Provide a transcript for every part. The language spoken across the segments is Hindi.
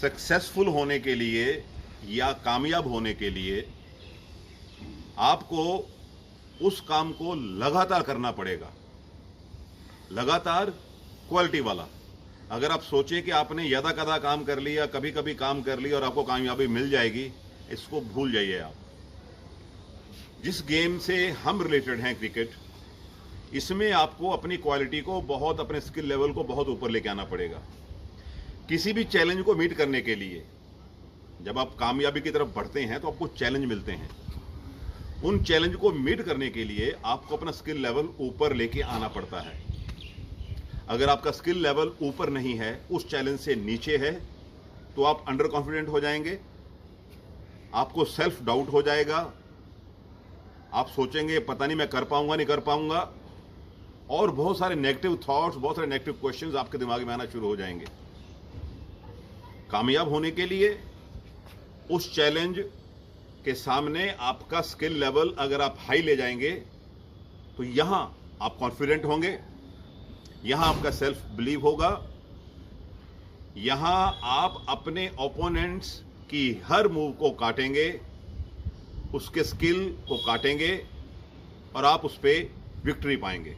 सक्सेसफुल होने के लिए या कामयाब होने के लिए आपको उस काम को लगातार करना पड़ेगा, लगातार क्वालिटी वाला। अगर आप सोचे कि आपने यदा कदा काम कर लिया, कभी कभी काम कर लिया और आपको कामयाबी मिल जाएगी, इसको भूल जाइए आप। जिस गेम से हम रिलेटेड हैं, क्रिकेट, इसमें आपको अपनी क्वालिटी को बहुत, अपने स्किल लेवल को बहुत ऊपर लेके आना पड़ेगा। किसी भी चैलेंज को मीट करने के लिए जब आप कामयाबी की तरफ बढ़ते हैं तो आपको चैलेंज मिलते हैं। उन चैलेंज को मीट करने के लिए आपको अपना स्किल लेवल ऊपर लेके आना पड़ता है। अगर आपका स्किल लेवल ऊपर नहीं है, उस चैलेंज से नीचे है, तो आप अंडर कॉन्फिडेंट हो जाएंगे, आपको सेल्फ डाउट हो जाएगा, आप सोचेंगे पता नहीं मैं कर पाऊंगा नहीं कर पाऊंगा, और बहुत सारे नेगेटिव थॉट्स, बहुत सारे नेगेटिव क्वेश्चंस आपके दिमाग में आना शुरू हो जाएंगे। कामयाब होने के लिए उस चैलेंज के सामने आपका स्किल लेवल अगर आप हाई ले जाएंगे तो यहां आप कॉन्फिडेंट होंगे, यहां आपका सेल्फ बिलीव होगा, यहां आप अपने ओपोनेंट्स की हर मूव को काटेंगे, उसके स्किल को काटेंगे और आप उस पर विक्ट्री पाएंगे।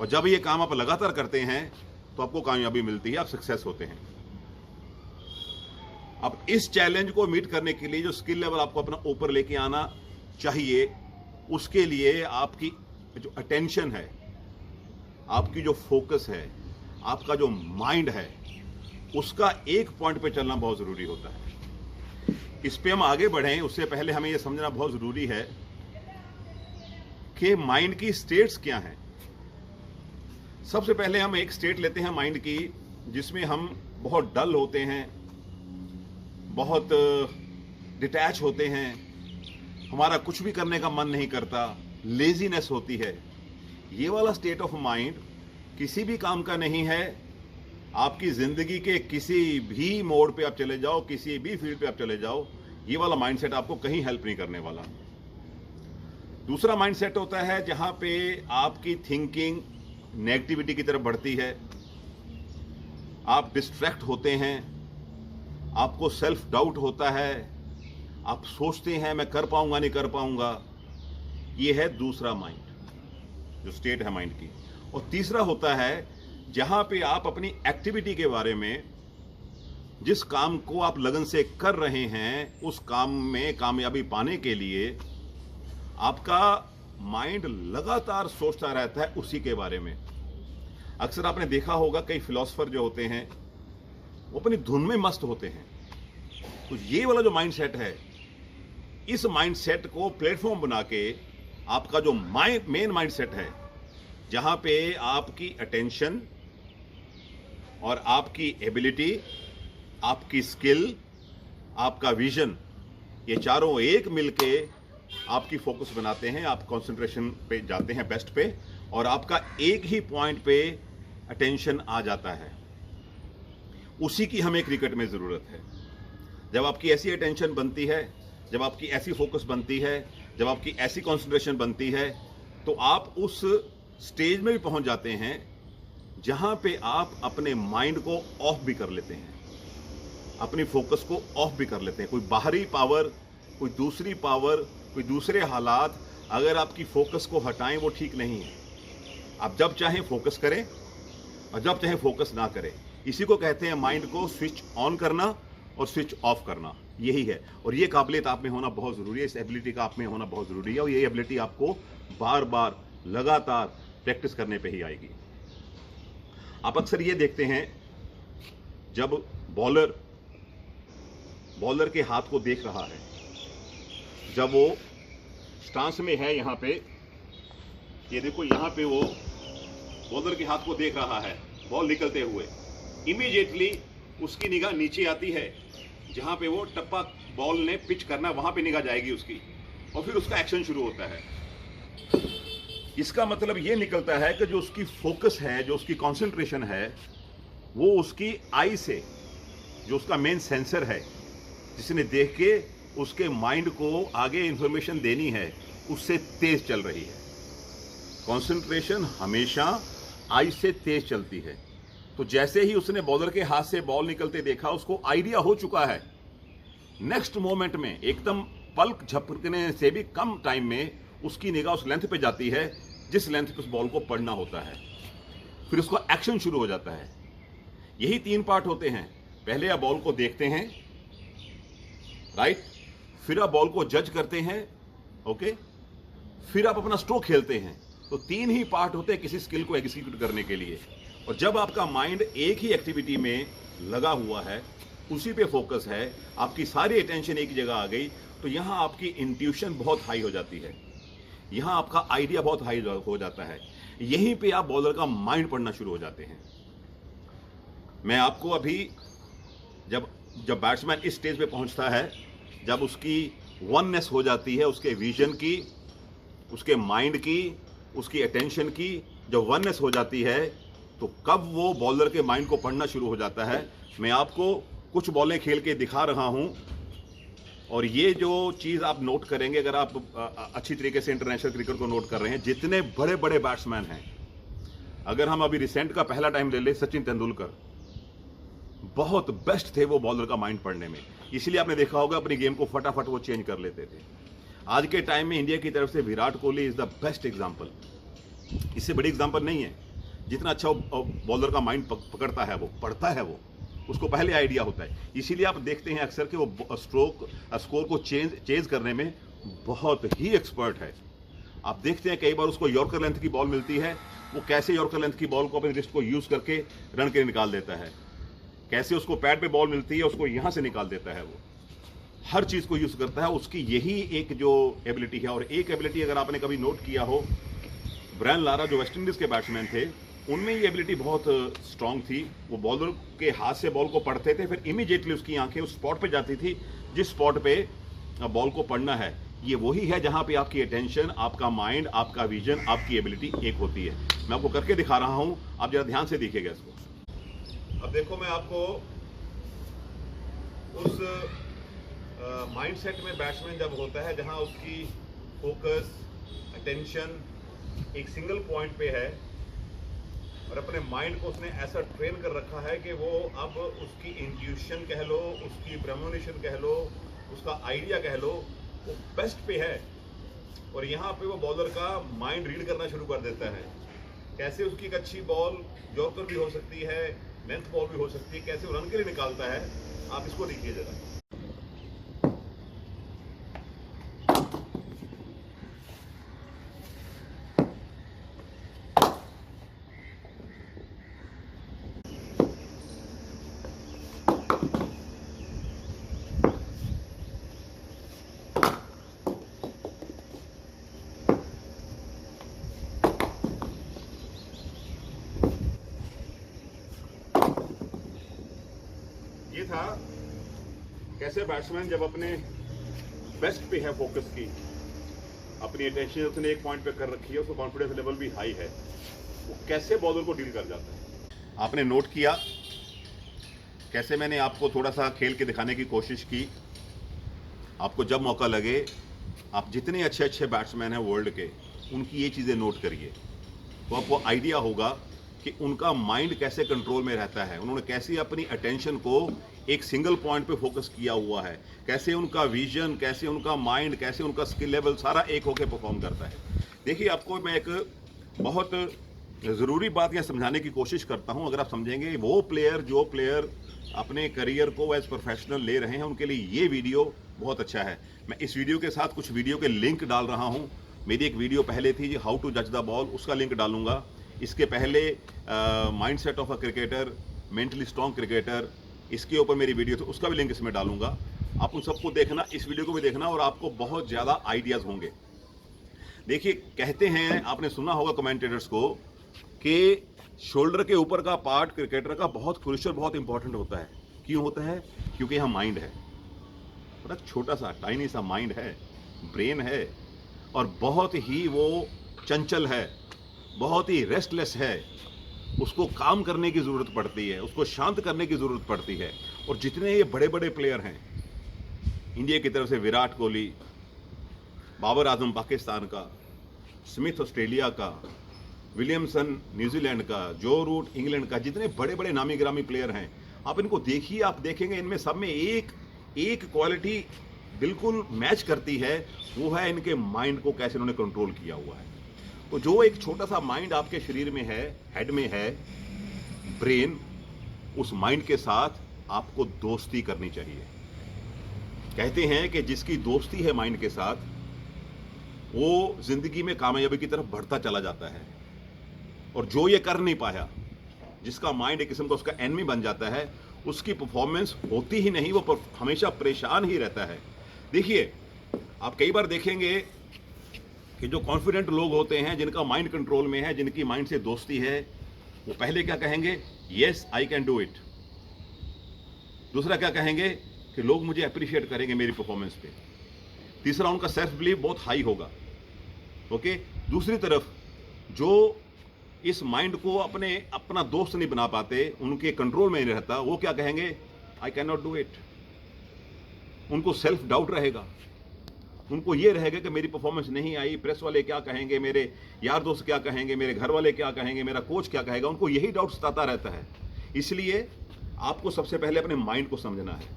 और जब ये काम आप लगातार करते हैं तो आपको कामयाबी मिलती है, आप सक्सेस होते हैं। अब इस चैलेंज को मीट करने के लिए जो स्किल लेवल आपको अपना ऊपर लेके आना चाहिए, उसके लिए आपकी जो अटेंशन है, आपकी जो फोकस है, आपका जो माइंड है, उसका एक पॉइंट पे चलना बहुत जरूरी होता है। इस पे हम आगे बढ़ें उससे पहले हमें यह समझना बहुत जरूरी है कि माइंड की स्टेट्स क्या हैं। सबसे पहले हम एक स्टेट लेते हैं माइंड की जिसमें हम बहुत डल होते हैं, बहुत डिटैच होते हैं, हमारा कुछ भी करने का मन नहीं करता, लेजीनेस होती है। ये वाला स्टेट ऑफ माइंड किसी भी काम का नहीं है। आपकी जिंदगी के किसी भी मोड़ पे आप चले जाओ, किसी भी फील्ड पे आप चले जाओ, ये वाला माइंडसेट आपको कहीं हेल्प नहीं करने वाला। दूसरा माइंडसेट होता है जहां पे आपकी थिंकिंग नेगेटिविटी की तरफ बढ़ती है, आप डिस्ट्रैक्ट होते हैं, आपको सेल्फ डाउट होता है, आप सोचते हैं मैं कर पाऊंगा नहीं कर पाऊंगा। ये है दूसरा माइंड, जो स्टेट है माइंड की। और तीसरा होता है जहां पे आप अपनी एक्टिविटी के बारे में, जिस काम को आप लगन से कर रहे हैं, उस काम में कामयाबी पाने के लिए आपका माइंड लगातार सोचता रहता है उसी के बारे में। अक्सर आपने देखा होगा कई फिलोसफर जो होते हैं वो अपनी धुन में मस्त होते हैं। तो ये वाला जो माइंडसेट है, इस माइंडसेट को प्लेटफॉर्म बना के आपका जो मेन माइंडसेट है, जहां पे आपकी अटेंशन और आपकी एबिलिटी, आपकी स्किल, आपका विजन, ये चारों एक मिलके आपकी फोकस बनाते हैं, आप कंसंट्रेशन पे जाते हैं बेस्ट पे, और आपका एक ही पॉइंट पे अटेंशन आ जाता है। उसी की हमें क्रिकेट में जरूरत है। जब आपकी ऐसी अटेंशन बनती है, जब आपकी ऐसी फोकस बनती है, जब आपकी ऐसी कंसंट्रेशन बनती है, तो आप उस स्टेज में भी पहुंच जाते हैं जहां पे आप अपने माइंड को ऑफ भी कर लेते हैं, अपनी फोकस को ऑफ भी कर लेते हैं। कोई बाहरी पावर, कोई दूसरी पावर, कोई दूसरे हालात अगर आपकी फोकस को हटाएं, वो ठीक नहीं है। आप जब चाहें फोकस करें और जब चाहें फोकस ना करें। इसी को कहते हैं माइंड को स्विच ऑन करना और स्विच ऑफ करना, यही है। और ये काबिलियत आप में होना बहुत जरूरी है, इस एबिलिटी का आप में होना बहुत जरूरी है। और ये एबिलिटी आपको बार बार लगातार प्रैक्टिस करने पे ही आएगी। आप अक्सर ये देखते हैं जब बॉलर के हाथ को देख रहा है, जब वो स्टांस में है, यहां पे ये देखो, यहां पे वो बॉलर के हाथ को देख रहा है बॉल निकलते हुए, इमीडिएटली उसकी निगाह नीचे आती है, जहां पे वो टप्पा बॉल ने पिच करना, वहां पे निगाह जाएगी उसकी, और फिर उसका एक्शन शुरू होता है। इसका मतलब ये निकलता है कि जो उसकी फोकस है, जो उसकी कंसंट्रेशन है, वो उसकी आई से, जो उसका मेन सेंसर है, जिसने देख के उसके माइंड को आगे इंफॉर्मेशन देनी है, उससे तेज चल रही है। कंसंट्रेशन हमेशा आई से तेज चलती है। तो जैसे ही उसने बॉलर के हाथ से बॉल निकलते देखा, उसको आइडिया हो चुका है, नेक्स्ट मोमेंट में एकदम पलक झपकने से भी कम टाइम में उसकी निगाह उस लेंथ पे जाती है जिस लेंथ पे उस बॉल को पढ़ना होता है। फिर उसका एक्शन शुरू हो जाता है। यही 3 पार्ट होते हैं। पहले आप बॉल को देखते हैं, राइट, फिर आप बॉल को जज करते हैं, ओके, फिर आप अपना स्ट्रोक खेलते हैं। तो 3 ही पार्ट होते हैं किसी स्किल को एग्जीक्यूट करने के लिए। और जब आपका माइंड एक ही एक्टिविटी में लगा हुआ है, उसी पे फोकस है, आपकी सारी अटेंशन एक जगह आ गई, तो यहां आपकी इंट्यूशन बहुत हाई हो जाती है, यहां आपका आइडिया बहुत हाई हो जाता है। यहीं पे आप बॉलर का माइंड पढ़ना शुरू हो जाते हैं। मैं आपको अभी जब बैट्समैन इस स्टेज पे पहुंचता है, जब उसकी वननेस हो जाती है, उसके विजन की, उसके माइंड की, उसकी अटेंशन की जब वननेस हो जाती है, तो कब वो बॉलर के माइंड को पढ़ना शुरू हो जाता है। मैं आपको कुछ बॉलें खेल के दिखा रहा हूं, और ये जो चीज आप नोट करेंगे, अगर आप अच्छी तरीके से इंटरनेशनल क्रिकेट को नोट कर रहे हैं, जितने बड़े बड़े बैट्समैन हैं, अगर हम अभी रिसेंट का पहला टाइम ले ले, सचिन तेंदुलकर बहुत बेस्ट थे वो बॉलर का माइंड पढ़ने में। इसलिए आपने देखा होगा अपनी गेम को फटाफट वो चेंज कर लेते थे। आज के टाइम में इंडिया की तरफ से Virat Kohli is the best example. इससे बड़ी एग्जांपल नहीं है। जितना अच्छा बॉलर का माइंड पकड़ता है, वो पढ़ता है, वो उसको पहले आइडिया होता है। इसीलिए आप देखते हैं अक्सर कि वो स्कोर को चेंज करने में बहुत ही एक्सपर्ट है। आप देखते हैं कई बार उसको यॉर्कर लेंथ की बॉल मिलती है, वो कैसे यॉर्कर लेंथ की बॉल को अपने रिस्ट को यूज करके रन के निकाल देता है, कैसे उसको पैड पे बॉल मिलती है उसको यहां से निकाल देता है। वो हर चीज को यूज करता है। उसकी यही एक जो एबिलिटी है। और एक एबिलिटी अगर आपने कभी नोट किया हो, ब्रायन लारा जो वेस्ट इंडीज के बैट्समैन थे, उनमें ये एबिलिटी बहुत स्ट्रांग थी। वो बॉलर के हाथ से बॉल को पढ़ते थे, फिर इमीडिएटली उसकी आंखें उस स्पॉट पे जाती थी जिस स्पॉट पे बॉल को पढ़ना है। ये वही है जहां पे आपकी अटेंशन, आपका माइंड, आपका विजन, आपकी एबिलिटी एक होती है। मैं आपको करके दिखा रहा हूं, आप जरा ध्यान से देखिएगा इसको। अब देखो, मैं आपको उस माइंडसेट में बैट्समैन जब होता है जहां उसकी फोकस, अटेंशन एक सिंगल पॉइंट पे है, और अपने माइंड को उसने ऐसा ट्रेन कर रखा है कि वो अब उसकी इंट्यूशन कह लो, उसकी प्रेमोनिशन कह लो, उसका आइडिया कह लो, वो बेस्ट पे है। और यहाँ पे वो बॉलर का माइंड रीड करना शुरू कर देता है। कैसे उसकी एक अच्छी बॉल यॉर्कर भी हो सकती है, लेंथ बॉल भी हो सकती है, कैसे वो रन के लिए निकालता है, आप इसको देखिए जरा। ये था कैसे बैट्समैन जब अपने बेस्ट पे है, फोकस की, अपनी अटेंशन उसने एक पॉइंट पे कर रखी है, उसका कॉन्फिडेंस लेवल भी हाई है, वो कैसे बॉलर को डील कर जाता है। आपने नोट किया कैसे मैंने आपको थोड़ा सा खेल के दिखाने की कोशिश की। आपको जब मौका लगे, आप जितने अच्छे अच्छे बैट्समैन हैं वर्ल्ड के, उनकी ये चीज़ें नोट करिए, तो आपको आइडिया होगा कि उनका माइंड कैसे कंट्रोल में रहता है, उन्होंने कैसे अपनी अटेंशन को एक सिंगल पॉइंट पे फोकस किया हुआ है, कैसे उनका विजन, कैसे उनका माइंड, कैसे उनका स्किल लेवल सारा एक होकर परफॉर्म करता है। देखिए, आपको मैं एक बहुत ज़रूरी बात यह समझाने की कोशिश करता हूं। अगर आप समझेंगे, वो प्लेयर जो प्लेयर अपने करियर को एज प्रोफेशनल ले रहे हैं, उनके लिए ये वीडियो बहुत अच्छा है। मैं इस वीडियो के साथ कुछ वीडियो के लिंक डाल रहा हूं। मेरी एक वीडियो पहले थी हाउ टू जज द बॉल, उसका लिंक डालूंगा। इसके पहले mind set of a cricketer, mentally strong cricketer, इसके ऊपर मेरी वीडियो थी, उसका भी लिंक इसमें डालूंगा। आप उन सबको देखना, इस वीडियो को भी देखना, और आपको बहुत ज़्यादा आइडियाज़ होंगे। देखिए, कहते हैं, आपने सुना होगा कमेंटेटर्स को, कि शोल्डर के ऊपर का पार्ट क्रिकेटर का बहुत क्रूशियल, बहुत इंपॉर्टेंट होता है। क्यों होता है? क्योंकि यहाँ माइंड है, बड़ा छोटा सा टाइनी सा माइंड है, ब्रेन है, और बहुत ही वो चंचल है, बहुत ही रेस्टलेस है। उसको काम करने की ज़रूरत पड़ती है, उसको शांत करने की ज़रूरत पड़ती है। और जितने ये बड़े बड़े प्लेयर हैं इंडिया की तरफ से, विराट कोहली, बाबर आजम पाकिस्तान का, स्मिथ ऑस्ट्रेलिया का, विलियमसन न्यूजीलैंड का, जो रूट इंग्लैंड का, जितने बड़े बड़े नामी गिरामी प्लेयर हैं, आप इनको देखिए, आप देखेंगे इनमें सब में एक क्वालिटी बिल्कुल मैच करती है, वो है इनके माइंड को कैसे इन्होंने कंट्रोल किया हुआ है। तो जो एक छोटा सा माइंड आपके शरीर में है, हेड में है, ब्रेन, उस माइंड के साथ आपको दोस्ती करनी चाहिए। कहते हैं कि जिसकी दोस्ती है माइंड के साथ, वो जिंदगी में कामयाबी की तरफ बढ़ता चला जाता है। और जो ये कर नहीं पाया, जिसका माइंड एक किस्म का उसका एनिमी बन जाता है, उसकी परफॉर्मेंस होती ही नहीं, वो हमेशा परेशान ही रहता है। देखिए, आप कई बार देखेंगे कि जो कॉन्फिडेंट लोग होते हैं, जिनका माइंड कंट्रोल में है, जिनकी माइंड से दोस्ती है, वो पहले क्या कहेंगे? Yes I can do it. दूसरा क्या कहेंगे? कि लोग मुझे अप्रिशिएट करेंगे मेरी परफॉर्मेंस पे। तीसरा, उनका सेल्फ बिलीव बहुत हाई होगा। ओके। दूसरी तरफ जो इस माइंड को अपना दोस्त नहीं बना पाते, उनके कंट्रोल में नहीं रहता, वो क्या कहेंगे? I can not do it. उनको सेल्फ डाउट रहेगा, उनको ये रहेगा कि मेरी परफॉर्मेंस नहीं आई, प्रेस वाले क्या कहेंगे, मेरे यार दोस्त क्या कहेंगे, मेरे घर वाले क्या कहेंगे, मेरा कोच क्या कहेगा। उनको यही डाउट सताता रहता है। इसलिए आपको सबसे पहले अपने माइंड को समझना है।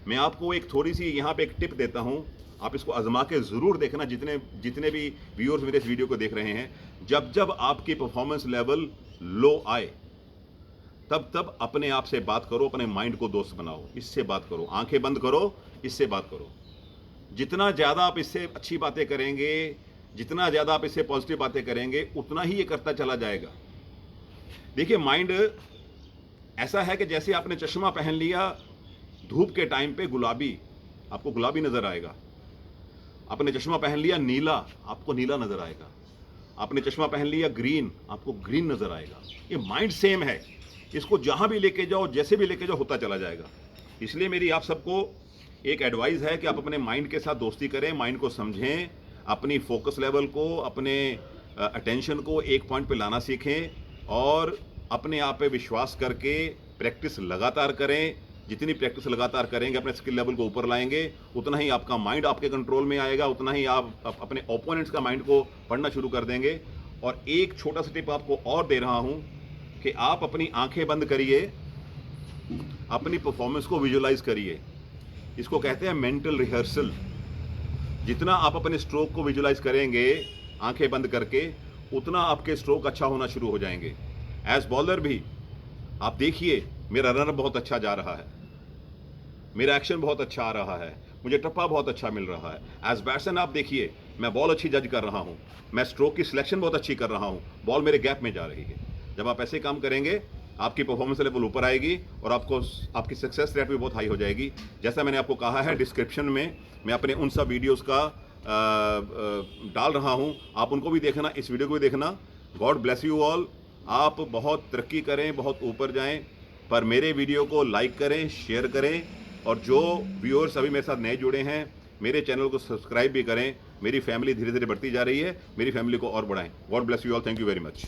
मैं आपको एक थोड़ी सी यहाँ पे एक टिप देता हूँ, आप इसको आजमा के ज़रूर देखना। जितने भी व्यूअर्स मेरे इस वीडियो को देख रहे हैं, जब आपकी परफॉर्मेंस लेवल लो आए, तब अपने आप से बात करो, अपने माइंड को दोस्त बनाओ, इससे बात करो, आंखें बंद करो, इससे बात करो। जितना ज़्यादा आप इससे अच्छी बातें करेंगे, जितना ज़्यादा आप इससे पॉजिटिव बातें करेंगे, उतना ही ये करता चला जाएगा। देखिए, माइंड ऐसा है कि जैसे आपने चश्मा पहन लिया, धूप के टाइम पे गुलाबी, आपको गुलाबी नजर आएगा। आपने चश्मा पहन लिया नीला, आपको नीला नजर आएगा। आपने चश्मा पहन लिया ग्रीन, आपको ग्रीन नजर आएगा। ये माइंड सेम है, इसको जहां भी लेके जाओ, जैसे भी लेके जाओ, होता चला जाएगा। इसलिए मेरी आप सबको एक एडवाइस है कि आप अपने माइंड के साथ दोस्ती करें, माइंड को समझें, अपनी फोकस लेवल को, अपने अटेंशन को एक पॉइंट पे लाना सीखें और अपने आप पे विश्वास करके प्रैक्टिस लगातार करें। जितनी प्रैक्टिस लगातार करेंगे, अपने स्किल लेवल को ऊपर लाएंगे, उतना ही आपका माइंड आपके कंट्रोल में आएगा, उतना ही आप अपने ओपोनेंट्स का माइंड को पढ़ना शुरू कर देंगे। और एक छोटा सा टिप आपको और दे रहा हूं कि आप अपनी आंखें बंद करिए, अपनी परफॉर्मेंस को विजुअलाइज करिए। इसको कहते हैं मेंटल रिहर्सल। जितना आप अपने स्ट्रोक को विजुअलाइज करेंगे आंखें बंद करके, उतना आपके स्ट्रोक अच्छा होना शुरू हो जाएंगे। एज बॉलर भी आप देखिए, मेरा रनअप बहुत अच्छा जा रहा है, मेरा एक्शन बहुत अच्छा आ रहा है, मुझे टप्पा बहुत अच्छा मिल रहा है। एज बैट्समैन आप देखिए, मैं बॉल अच्छी जज कर रहा हूं, मैं स्ट्रोक की सिलेक्शन बहुत अच्छी कर रहा हूं, बॉल मेरे गैप में जा रही है। जब आप ऐसे काम करेंगे, आपकी परफॉर्मेंस लेवल ऊपर आएगी और आपकी सक्सेस रेट भी बहुत हाई हो जाएगी। जैसा मैंने आपको कहा है, डिस्क्रिप्शन में मैं अपने उन सब वीडियोस का डाल रहा हूं, आप उनको भी देखना, इस वीडियो को भी देखना। God bless you all. आप बहुत तरक्की करें, बहुत ऊपर जाएं, पर मेरे वीडियो को लाइक करें, शेयर करें, और जो व्यूअर्स अभी मेरे साथ नए जुड़े हैं, मेरे चैनल को सब्सक्राइब भी करें। मेरी फैमिली धीरे धीरे बढ़ती जा रही है, मेरी फैमिली को और बढ़ाएं। God bless you all. Thank you very much.